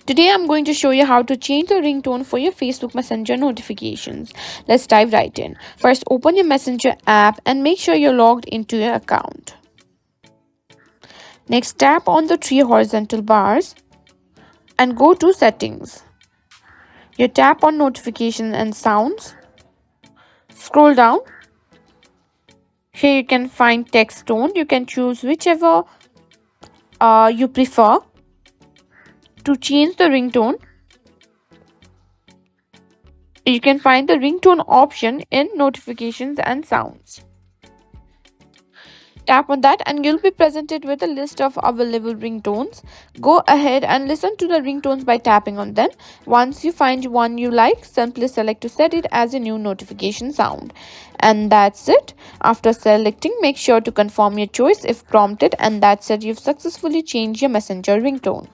Today I'm going to show you how to change the ringtone for your Facebook Messenger notifications. Let's dive right in. First, open your Messenger app and make sure you're logged into your account. Next, tap on the three horizontal bars and go to Settings. You tap on Notifications and Sounds. Scroll down. Here you can find text tone. You can choose whichever you prefer. To change the ringtone, you can find the ringtone option in Notifications and Sounds. Tap on that and you'll be presented with a list of available ringtones. Go ahead and listen to the ringtones by tapping on them. Once you find one you like, simply select to set it as a new notification sound. And that's it. After selecting, make sure to confirm your choice if prompted, and that's it. You've successfully changed your Messenger ringtone.